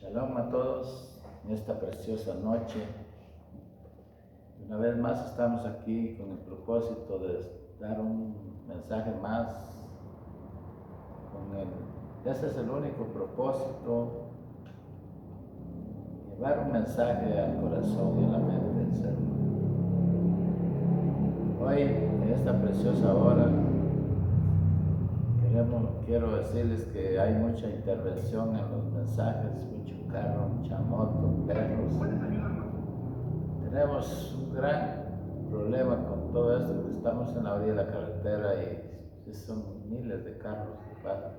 Shalom a todos en esta preciosa noche. Una vez más estamos aquí con el propósito de dar un mensaje más. Ese es el único propósito, llevar un mensaje al corazón y a la mente del ser humano. Hoy, en esta preciosa hora, quiero decirles que hay mucha intervención en los mensajes, mucho carro, mucha moto, perros. Tenemos un gran problema con todo esto, que estamos en la orilla de la carretera y son miles de carros que pasan.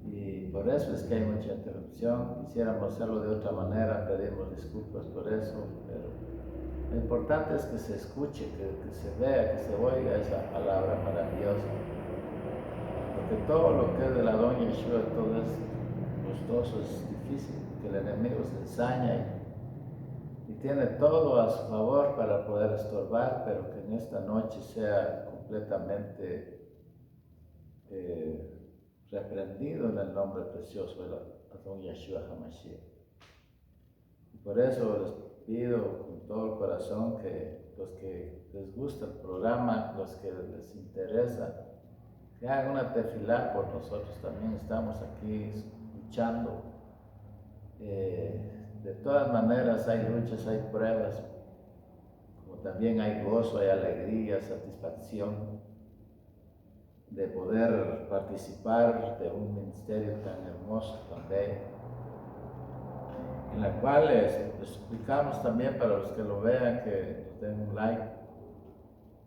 Y por eso es que hay mucha interrupción. Quisiéramos hacerlo de otra manera, pedimos disculpas por eso, pero lo importante es que se escuche, que se vea, que se oiga esa palabra maravillosa. Porque todo lo que es de la Don Yeshua, todo es costoso, es difícil, que el enemigo se ensaña y tiene todo a su favor para poder estorbar, pero que en esta noche sea completamente reprendido en el nombre precioso de Don Yeshua HaMashiach. Y por eso les pido con todo el corazón que los que les gusta el programa, los que les interesa, que hagan una tefilá por nosotros. También estamos aquí luchando. De todas maneras hay luchas, hay pruebas, como también hay gozo, hay alegría, satisfacción de poder participar de un ministerio tan hermoso, tan bello, en la cual les explicamos también para los que lo vean, que nos den un like,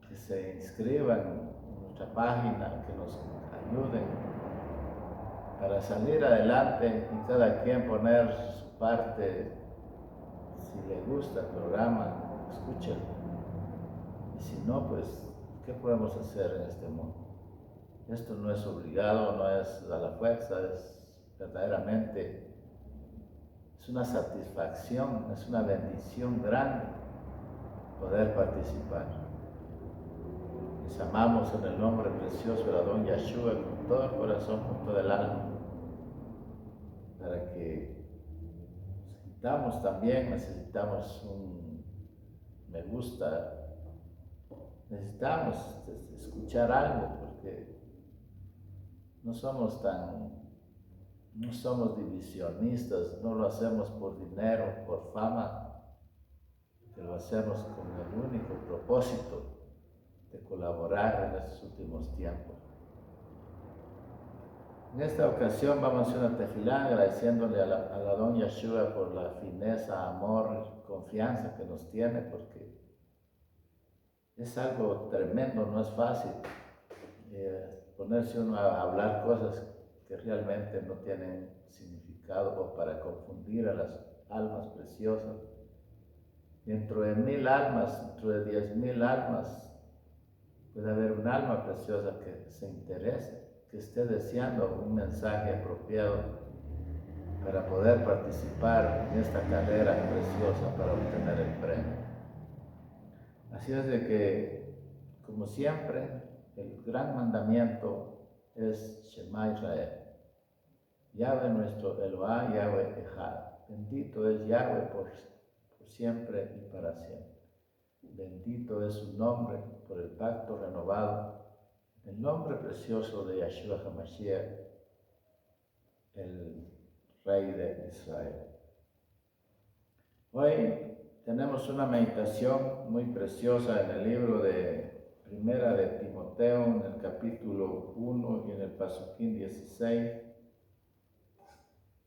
que se inscriban en nuestra página, que nos ayuden para salir adelante y cada quien poner su parte. Si le gusta el programa, escúchelo. Y si no, pues, ¿qué podemos hacer en este mundo? Esto no es obligado, no es a la fuerza, es verdaderamente, es una satisfacción, es una bendición grande poder participar. Les amamos en el nombre precioso de Don Yeshua con todo el corazón, con todo el alma, para que necesitamos un me gusta, necesitamos escuchar algo, porque no somos divisionistas, no lo hacemos por dinero, por fama, que lo hacemos con el único propósito de colaborar en estos últimos tiempos. En esta ocasión vamos a hacer una tefilá agradeciéndole a la Don Yeshua por la fineza, amor, confianza que nos tiene, porque es algo tremendo, no es fácil ponerse uno a hablar cosas que realmente no tienen significado o para confundir a las almas preciosas. Dentro de 1000 almas, dentro de 10,000 almas, puede haber un alma preciosa que se interese, que esté deseando un mensaje apropiado para poder participar en esta carrera preciosa para obtener el premio. Así es de que, como siempre, el gran mandamiento es Shema Israel. Yahweh nuestro Elohá, Yahweh Echad. Bendito es Yahweh por siempre y para siempre. Bendito es su nombre por el pacto renovado, el nombre precioso de Yeshua HaMashiach, el Rey de Israel. Hoy tenemos una meditación muy preciosa en el libro de Primera de Timoteo, en el capítulo 1 y en el Pasuquín 16.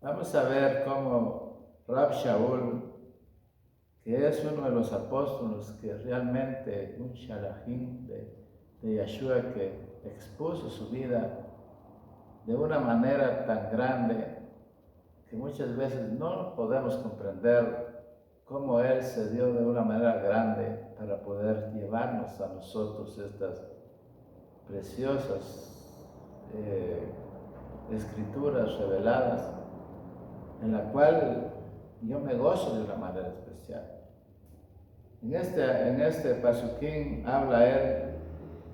Vamos a ver cómo Rab Shaul, que es uno de los apóstoles que realmente, un Shalahim de Yeshua, que expuso su vida de una manera tan grande que muchas veces no podemos comprender cómo él se dio de una manera grande para poder llevarnos a nosotros estas preciosas escrituras reveladas, en la cual yo me gozo de una manera especial. En este pasuquín habla él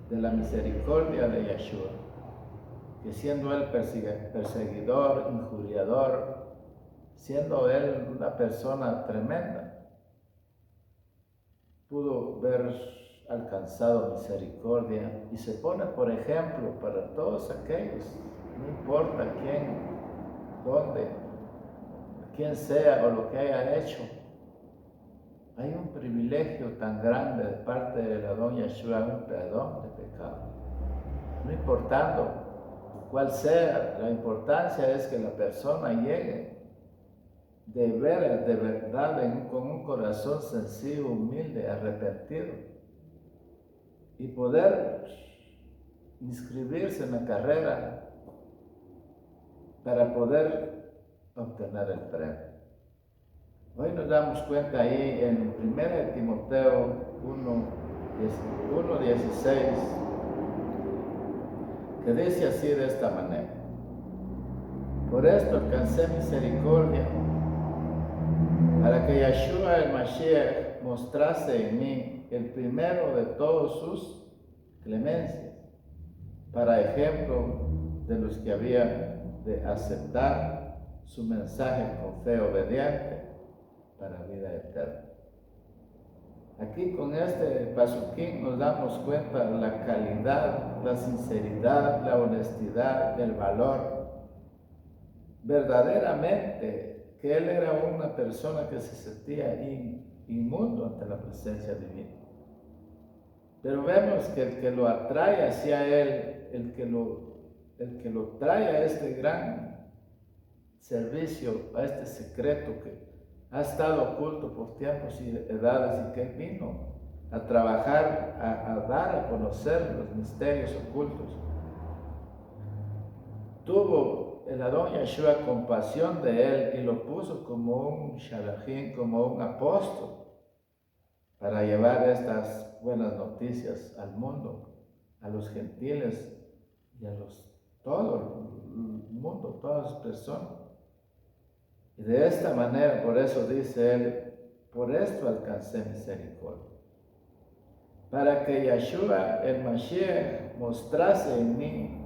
de la misericordia de Yeshua, que siendo él perseguidor, injuriador, siendo él una persona tremenda, pudo ver alcanzado misericordia y se pone por ejemplo para todos aquellos, no importa quién, dónde, quién sea o lo que haya hecho. Hay un privilegio tan grande de parte de la Don Yeshua, un perdón de pecado. No importando cuál sea, la importancia es que la persona llegue de veras, de verdad, con un corazón sencillo, humilde, arrepentido, y poder inscribirse en la carrera para poder obtener el premio. Hoy nos damos cuenta ahí en 1 Timoteo 1:16, que dice así de esta manera: por esto alcancé misericordia, para que Yeshua el Mashiach mostrase en mí el primero de todos sus clemencias, para ejemplo de los que habían de aceptar su mensaje con fe obediente para vida eterna. Aquí con este pasuquín nos damos cuenta de la calidad, la sinceridad, la honestidad, el valor. Verdaderamente que él era una persona que se sentía inmundo ante la presencia divina. Pero vemos que el que lo atrae hacia él, el que lo trae a este gran servicio, a este secreto que ha estado oculto por tiempos y edades, y que él vino a trabajar, a dar a conocer los misterios ocultos. Tuvo el Adón Yeshua compasión de él y lo puso como un shalajín, como un apóstol, para llevar estas buenas noticias al mundo, a los gentiles y a todo el mundo, todas las personas. Y de esta manera, por eso dice él, por esto alcancé misericordia, para que Yeshua el Mashiach mostrase en mí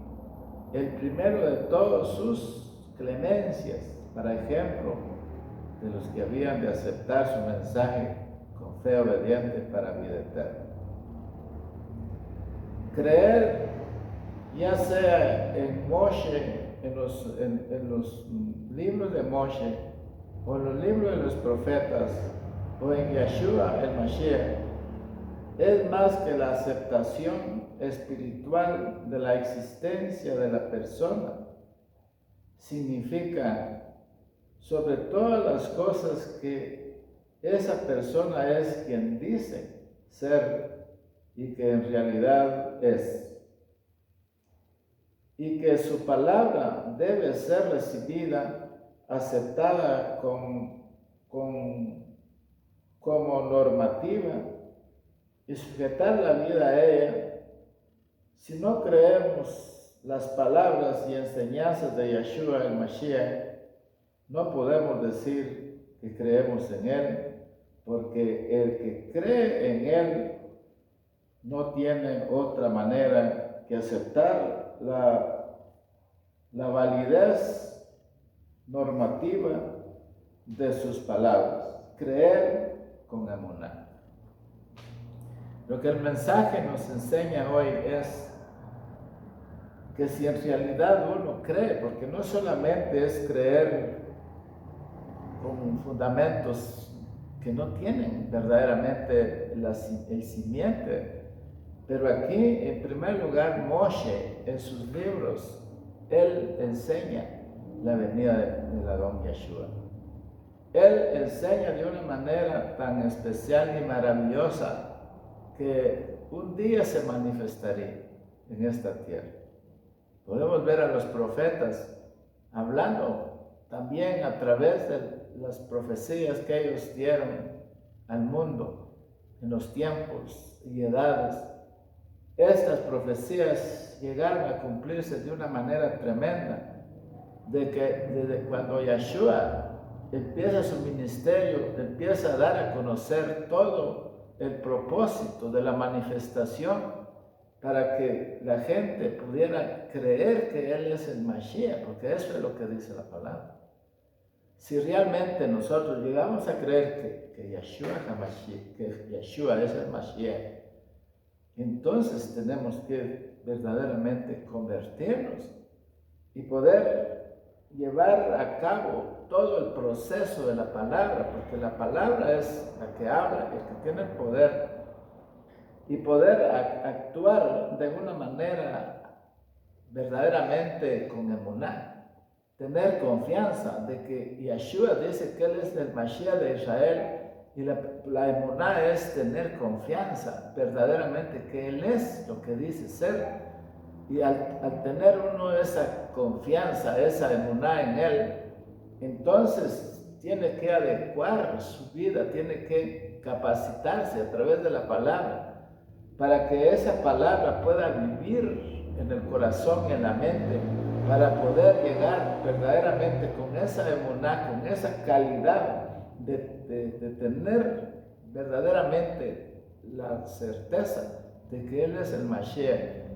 el primero de todos sus clemencias, para ejemplo de los que habían de aceptar su mensaje con fe obediente para vida eterna. Creer, ya sea en Moshe, en los libros de Moshe, o en los libros de los profetas, o en Yeshua el Mashiach, es más que la aceptación espiritual de la existencia de la persona. Significa, sobre todas las cosas, que esa persona es quien dice ser y que en realidad es. Y que su palabra debe ser recibida, aceptada como normativa y sujetar la vida a ella. Si no creemos las palabras y enseñanzas de Yeshua el Mashiach, no podemos decir que creemos en él, porque el que cree en él no tiene otra manera que aceptar la validez normativa de sus palabras, creer con emuná. Lo que el mensaje nos enseña hoy es que si en realidad uno cree, porque no solamente es creer con fundamentos que no tienen verdaderamente el simiente, pero aquí en primer lugar Moshe en sus libros, él enseña la venida del Adón Yeshua. Él enseña de una manera tan especial y maravillosa que un día se manifestaría en esta tierra. Podemos ver a los profetas hablando también a través de las profecías que ellos dieron al mundo en los tiempos y edades. Estas profecías llegaron a cumplirse de una manera tremenda, de que desde cuando Yeshua empieza su ministerio, empieza a dar a conocer todo el propósito de la manifestación, para que la gente pudiera creer que Él es el Mashiach, porque eso es lo que dice la palabra. Si realmente nosotros llegamos a creer que Yeshua es el Mashiach, entonces tenemos que verdaderamente convertirnos y poder llevar a cabo todo el proceso de la palabra, porque la palabra es la que habla, el que tiene el poder, y poder actuar de una manera verdaderamente con emuná. Tener confianza de que Yeshua dice que Él es el Mashiach de Israel, y la emuná es tener confianza verdaderamente que Él es lo que dice ser. Y al tener uno esa confianza, esa emuná en Él, entonces tiene que adecuar su vida, tiene que capacitarse a través de la palabra, para que esa palabra pueda vivir en el corazón y en la mente, para poder llegar verdaderamente con esa emuná, con esa calidad de tener verdaderamente la certeza de que Él es el Mashiach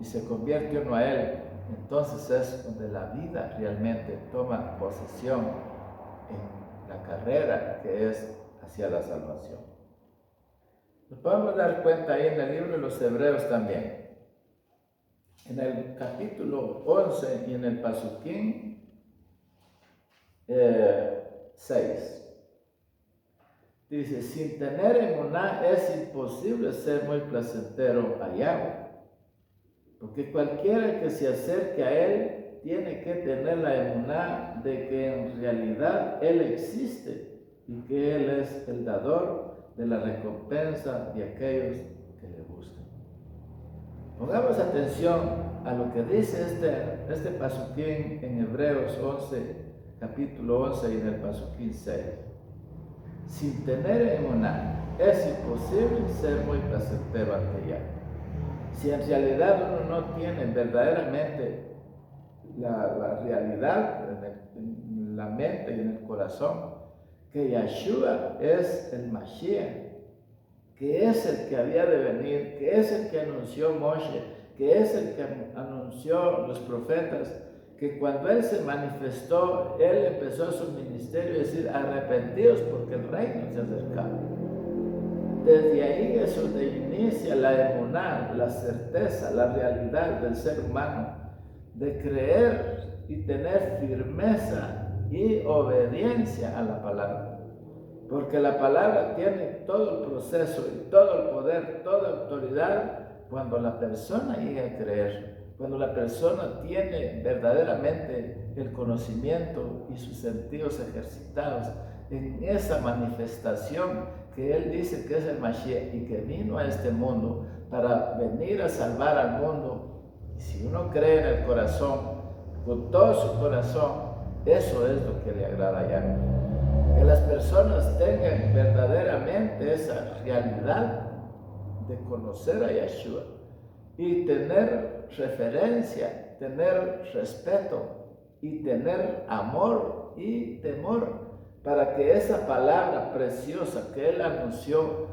y se convierte uno a Él. Entonces es donde la vida realmente toma posesión en la carrera que es hacia la salvación. Nos podemos dar cuenta ahí en el libro de los Hebreos también. En el capítulo 11 y en el Pasuquín 6. Dice, sin tener emuná es imposible ser muy placentero a Yahweh, porque cualquiera que se acerque a Él tiene que tener la emuná de que en realidad Él existe y que Él es el dador de la recompensa de aquellos que le buscan. Pongamos atención a lo que dice este Pasuquín en Hebreos 11, capítulo 11 y en el Pasuquín 6. Sin tener emuná es imposible ser muy placentero ante Yahweh. Si en realidad uno no tiene verdaderamente la realidad en la mente y en el corazón, que Yeshua es el Mashiach, que es el que había de venir, que es el que anunció Moshe, que es el que anunció los profetas, que cuando Él se manifestó, Él empezó su ministerio y decir, arrepentidos porque el reino se ha acercado. Desde ahí es donde inicia la emuná, la certeza, la realidad del ser humano, de creer y tener firmeza y obediencia a la palabra. Porque la palabra tiene todo el proceso y todo el poder, toda autoridad cuando la persona llega a creer, cuando la persona tiene verdaderamente el conocimiento y sus sentidos ejercitados en esa manifestación que Él dice que es el Mashiach y que vino a este mundo para venir a salvar al mundo. Y si uno cree en el corazón, con todo su corazón, eso es lo que le agrada a Yahweh. Que las personas tengan verdaderamente esa realidad de conocer a Yeshua y tener referencia, tener respeto y tener amor y temor, para que esa palabra preciosa que Él anunció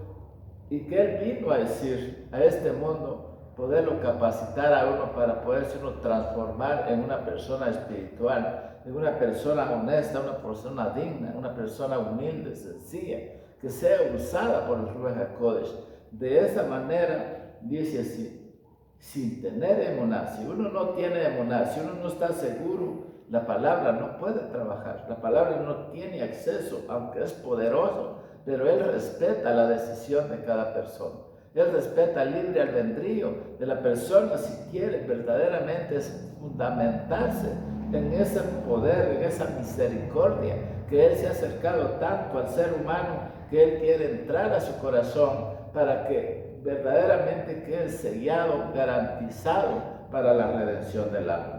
y que Él vino a decir a este mundo, poderlo capacitar a uno para poderse uno transformar en una persona espiritual, en una persona honesta, una persona digna, una persona humilde, sencilla, que sea usada por el Ruach HaKodesh. De esa manera, dice así, sin tener emuná, si uno no tiene emuná, si uno no está seguro, la palabra no puede trabajar, la palabra no tiene acceso, aunque es poderoso, pero Él respeta la decisión de cada persona. Él respeta el libre albedrío de la persona si quiere verdaderamente fundamentarse en ese poder, en esa misericordia, que Él se ha acercado tanto al ser humano, que Él quiere entrar a su corazón para que verdaderamente quede sellado, garantizado para la redención del alma.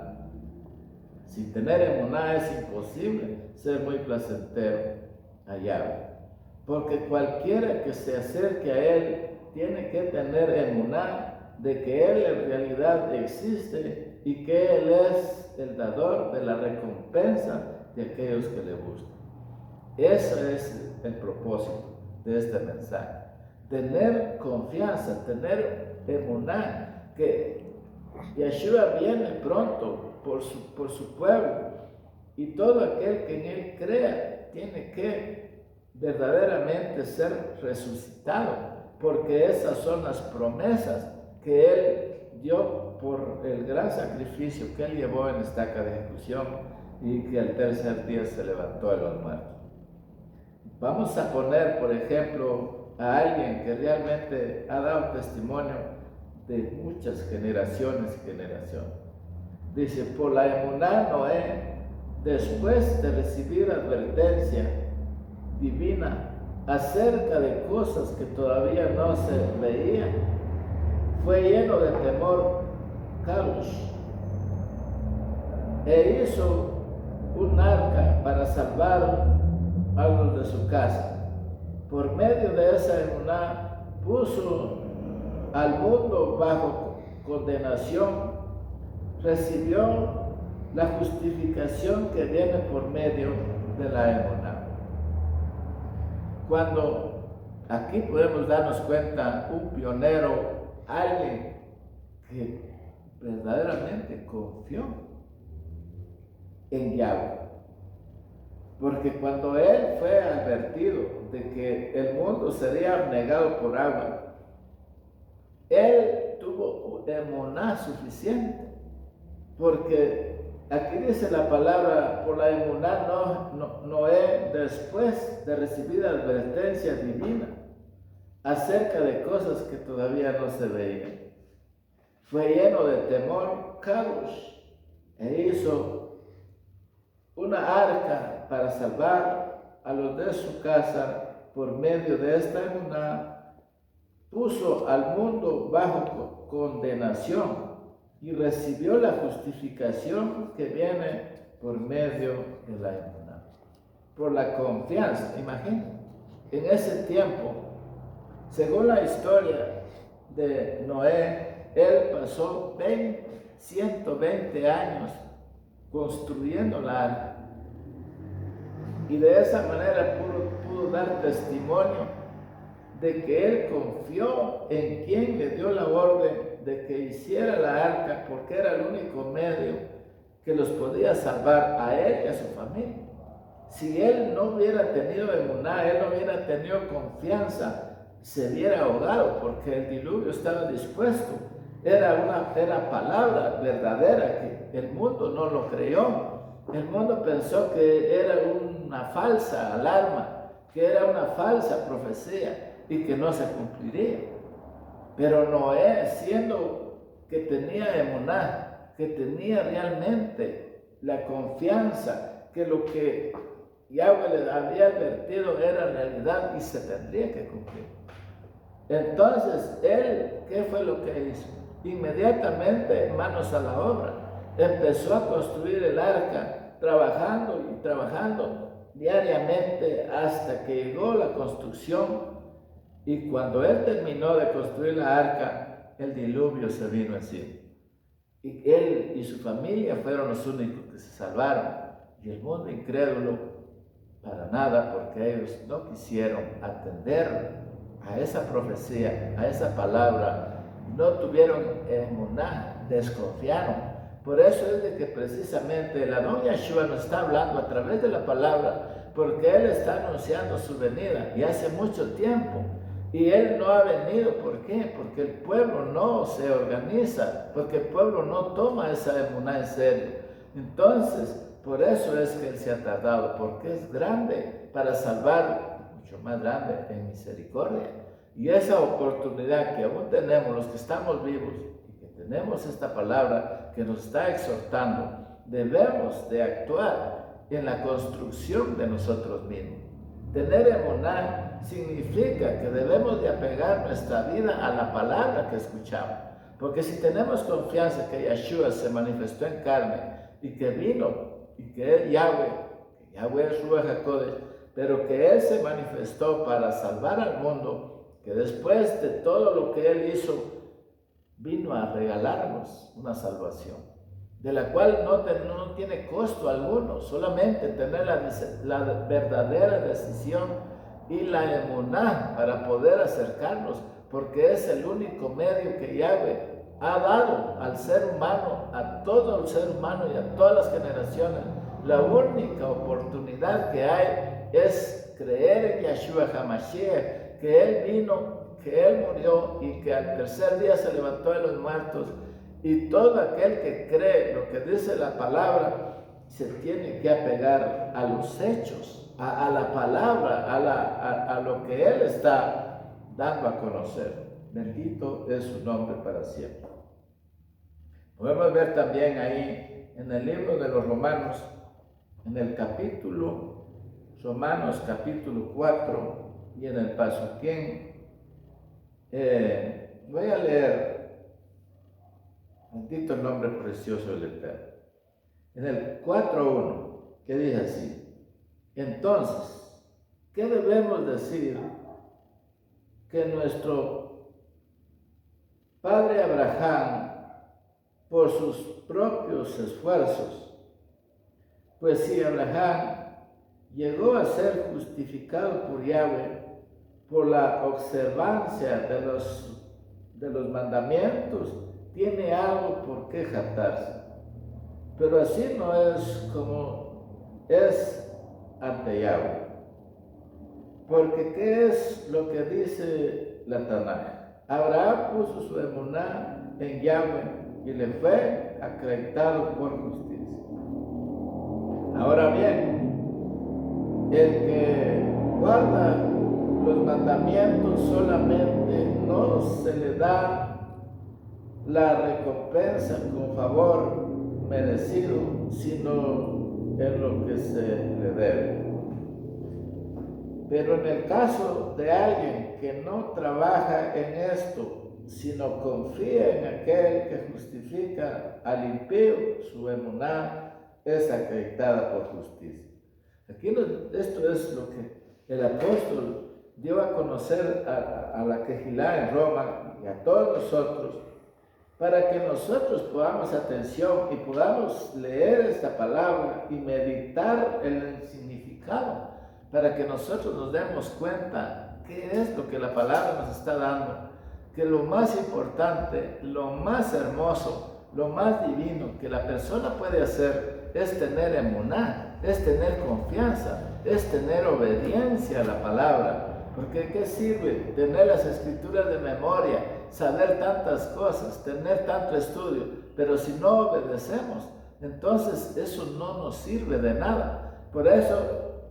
Sin tener emuná es imposible ser muy placentero a Yahweh, porque cualquiera que se acerque a Él tiene que tener emuná de que Él en realidad existe y que Él es el dador de la recompensa de aquellos que le buscan. Ese es el propósito de este mensaje. Tener confianza, tener emuná, que Yeshua viene pronto por su pueblo, y todo aquel que en Él crea tiene que verdaderamente ser resucitado, porque esas son las promesas que Él dio por el gran sacrificio que Él llevó en estaca de ejecución y que al tercer día se levantó de los muertos. Vamos a poner, por ejemplo, a alguien que realmente ha dado testimonio de muchas generaciones y generaciones. Dice, por la emuná Noé, después de recibir advertencia divina acerca de cosas que todavía no se veían, fue lleno de temor, caos, e hizo un arca para salvar a los de su casa. Por medio de esa emuná puso al mundo bajo condenación, recibió la justificación que viene por medio de la emuná. Cuando aquí podemos darnos cuenta, un pionero, alguien que verdaderamente confió en Yahweh. Porque cuando él fue advertido de que el mundo sería abnegado por agua, él tuvo emuná suficiente. Porque aquí dice la palabra, por la emuná Noé, después de recibir advertencia divina acerca de cosas que todavía no se veían, fue lleno de temor, caos, e hizo una arca para salvar a los de su casa. Por medio de esta emuná puso al mundo bajo condenación y recibió la justificación que viene por medio de la emuná, por la confianza. Imagínate, en ese tiempo, según la historia de Noé, él pasó 120 años construyendo la arca, y de esa manera pudo dar testimonio de que él confió en quien le dio la orden de que hiciera la arca, porque era el único medio que los podía salvar a él y a su familia. Si él no hubiera tenido emuná, él no hubiera tenido confianza, se hubiera ahogado, porque el diluvio estaba dispuesto. Era palabra verdadera que el mundo no lo creyó. El mundo pensó que era una falsa alarma, que era una falsa profecía y que no se cumpliría. Pero Noé, siendo que tenía emuná, que tenía realmente la confianza que lo que Yahweh le había advertido era realidad y se tendría que cumplir. Entonces, él, ¿qué fue lo que hizo? Inmediatamente, manos a la obra, empezó a construir el arca, trabajando y trabajando diariamente hasta que llegó la construcción. Y cuando él terminó de construir la arca, el diluvio se vino encima. Y él y su familia fueron los únicos que se salvaron. Y el mundo incrédulo, para nada, porque ellos no quisieron atender a esa profecía, a esa palabra, no tuvieron emuná, desconfiaron. Por eso es de que precisamente el Adón Yahshua nos está hablando a través de la palabra, porque Él está anunciando su venida y hace mucho tiempo. Y Él no ha venido, ¿por qué? Porque el pueblo no se organiza, porque el pueblo no toma esa emuná en serio. Entonces, por eso es que Él se ha tardado, porque es grande para salvar, mucho más grande en misericordia. Y esa oportunidad que aún tenemos los que estamos vivos y que tenemos esta palabra que nos está exhortando, debemos de actuar en la construcción de nosotros mismos. Tener emuná significa que debemos de apegar nuestra vida a la palabra que escuchamos. Porque si tenemos confianza que Yahshua se manifestó en carne y que vino, y que es Yahweh es Ruach HaKodesh, pero que Él se manifestó para salvar al mundo, que después de todo lo que Él hizo, vino a regalarnos una salvación, de la cual no tiene costo alguno, solamente tener la verdadera decisión y la emuná para poder acercarnos, porque es el único medio que Yahweh ha dado al ser humano, a todo el ser humano y a todas las generaciones, La única oportunidad que hay es creer en Yeshua HaMashiach, que Él vino, que Él murió y que al tercer día se levantó de los muertos. Y todo aquel que cree lo que dice la palabra se tiene que apegar a los hechos, a la palabra, a lo que Él está dando a conocer. Bendito es su nombre para siempre. Podemos ver también ahí en el libro de los Romanos, en el capítulo, Romanos capítulo 4 y en el Pasuquén, voy a leer, bendito el nombre precioso del Eterno, en el 4.1, que dice así: entonces, ¿qué debemos decir? Que nuestro padre Abraham, por sus propios esfuerzos, pues si Abraham llegó a ser justificado por Yahweh por la observancia de los mandamientos, tiene algo por qué jactarse. Pero así no es como es ante Yahweh. Porque ¿qué es lo que dice la Tanaj? Abraham puso su emuná en Yahweh y le fue acreditado por justicia. Ahora bien, el que guarda los mandamientos solamente no se le da la recompensa con favor merecido, sino en lo que se le debe. Pero en el caso de alguien que no trabaja en esto, sino confía en aquel que justifica al impío, su emuná es acreditada por justicia. Aquí esto es lo que el apóstol dio a conocer a la Quejilá en Roma y a todos nosotros, para que nosotros pongamos atención y podamos leer esta palabra y meditar el significado, para que nosotros nos demos cuenta qué es lo que la palabra nos está dando, que lo más importante, lo más hermoso, lo más divino que la persona puede hacer es tener emuná, es tener confianza, es tener obediencia a la palabra. Porque ¿qué sirve tener las escrituras de memoria, saber tantas cosas, tener tanto estudio, pero si no obedecemos, entonces eso no nos sirve de nada? Por eso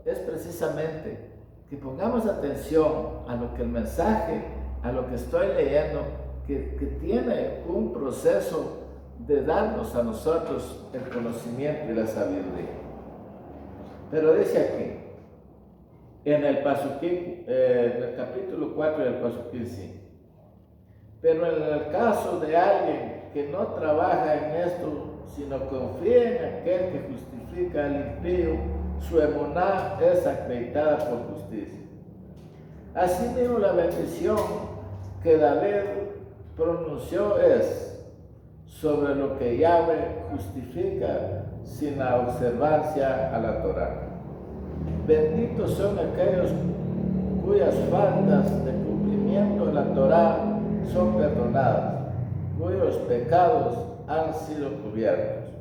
es precisamente que pongamos atención a lo que el mensaje, a lo que estoy leyendo, que tiene un proceso de darnos a nosotros el conocimiento y la sabiduría. Pero dice aquí, en el Pasuquín, en el capítulo 4 del Pasuquín 5. Pero en el caso de alguien que no trabaja en esto, sino confía en aquel que justifica al impío, su emuná es acreditada por justicia. Asimismo, la bendición que David pronunció es sobre lo que Yahweh justifica sin la observancia a la Torá. Benditos son aquellos cuyas faltas de cumplimiento de la Torá son perdonadas, cuyos pecados han sido cubiertos.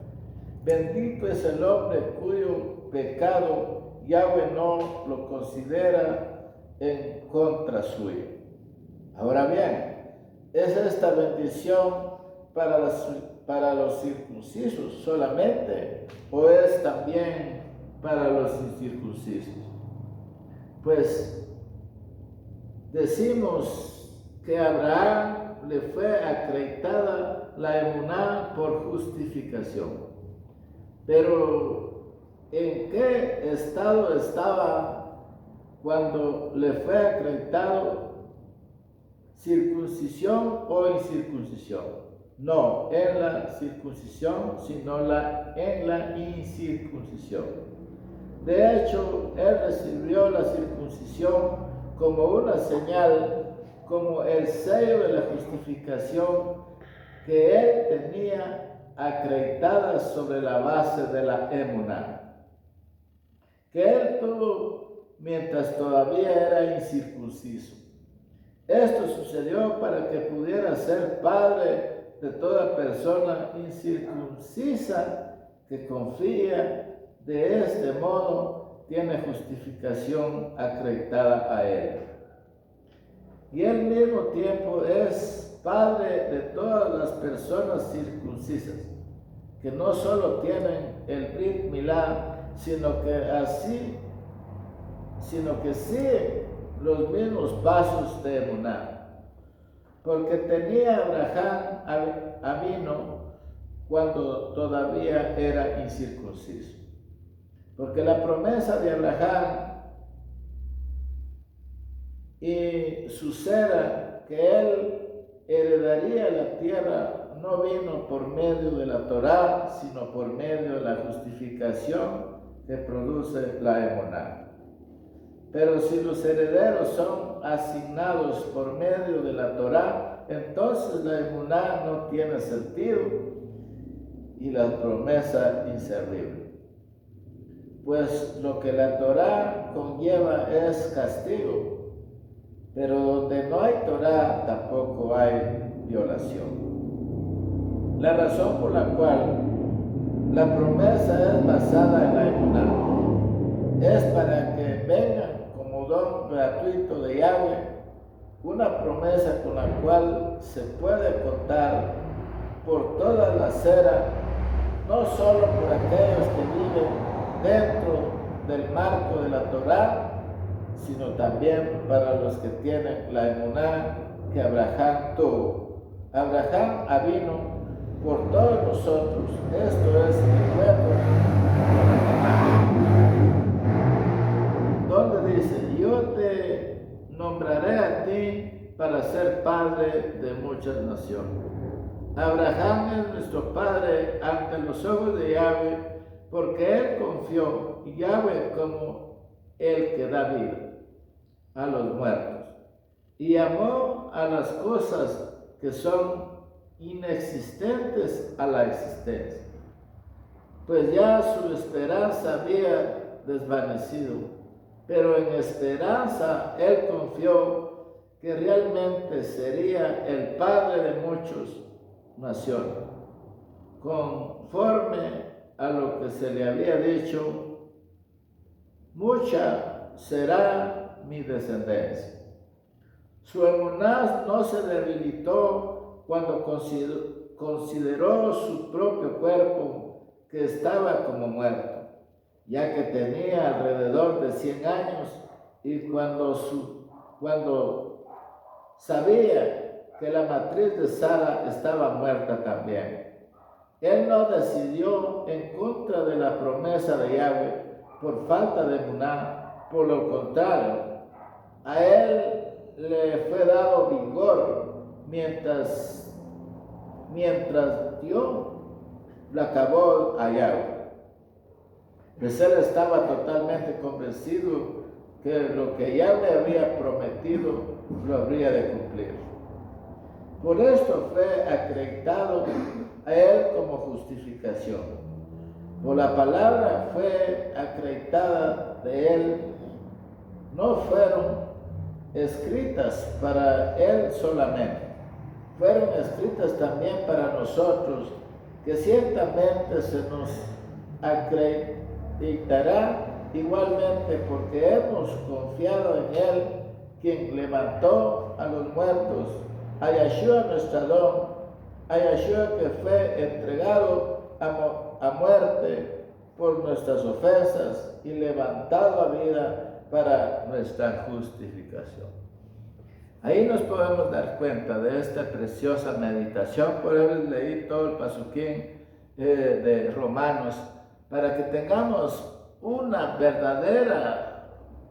Bendito es el hombre cuyo pecado Yahweh no lo considera en contra suya. Ahora bien, ¿es esta bendición para los circuncisos solamente o es también para los incircuncisos? Pues decimos que a Abraham le fue acreditada la emuná por justificación. Pero ¿en qué estado estaba cuando le fue acreditado? ¿Circuncisión o incircuncisión? No en la circuncisión, sino en la incircuncisión. De hecho, él recibió la circuncisión como una señal, como el sello de la justificación que él tenía acreditada sobre la base de la emuná, que él tuvo mientras todavía era incircunciso. Esto sucedió para que pudiera ser padre de toda persona incircuncisa que confía de este modo tiene justificación acreditada a él. Y al mismo tiempo es Padre de todas las personas circuncisas, que no solo tienen el Brit Milá, sino que siguen los mismos pasos de Emuná. Porque tenía Abraham Avino cuando todavía era incircunciso. Porque la promesa de Abraham y suceda que él heredaría la tierra no vino por medio de la Torá, sino por medio de la justificación que produce la emuná. Pero si los herederos son asignados por medio de la Torá, entonces la emuná no tiene sentido y la promesa inservible. Pues lo que la Torá conlleva es castigo, pero donde no hay Torá tampoco hay violación. La razón por la cual la promesa es basada en la emuná es para que vengan como don gratuito de Yahweh, una promesa con la cual se puede contar por toda la acera, no solo por aquellos que viven dentro del marco de la Torá, sino también para los que tienen la emuná que Abraham tuvo. Abraham avino por todos nosotros, esto es el pueblo, donde dice: yo te nombraré a ti para ser padre de muchas naciones. Abraham es nuestro padre ante los ojos de Yahweh, porque él confió en Yahweh como el que da vida a los muertos, y amó a las cosas que son inexistentes a la existencia, pues ya su esperanza había desvanecido, pero en esperanza él confió que realmente sería el padre de muchas naciones, conforme a lo que se le había dicho: mucha será mi descendencia. Su emuná no se debilitó cuando consideró su propio cuerpo que estaba como muerto, ya que tenía alrededor de 100 años, y cuando sabía que la matriz de Sara estaba muerta también. Él no decidió en contra de la promesa de Yahweh por falta de emuná, por lo contrario, a él le fue dado vigor mientras dio la cabal a Yahweh. Pues él estaba totalmente convencido que lo que Yahweh había prometido lo habría de cumplir. Por esto fue acreditado a él como justificación. Por la palabra fue acreditada de él, no fueron escritas para él solamente, fueron escritas también para nosotros, que ciertamente se nos acreditará igualmente, porque hemos confiado en él, quien levantó a los muertos, a Yeshua nuestro Adón, a Yeshua que fue entregado a muerte por nuestras ofensas y levantado a vida para nuestra justificación. Ahí nos podemos dar cuenta de esta preciosa meditación. Por eso leí todo el pasuquín de Romanos, para que tengamos una verdadera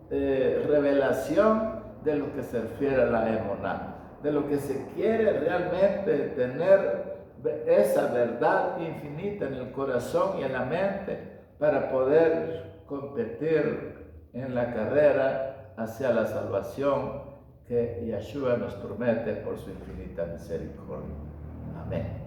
revelación de lo que se refiere a la emuná, de lo que se quiere realmente tener, esa verdad infinita en el corazón y en la mente, para poder competir en la carrera hacia la salvación que Yeshua nos promete por su infinita misericordia. Amén.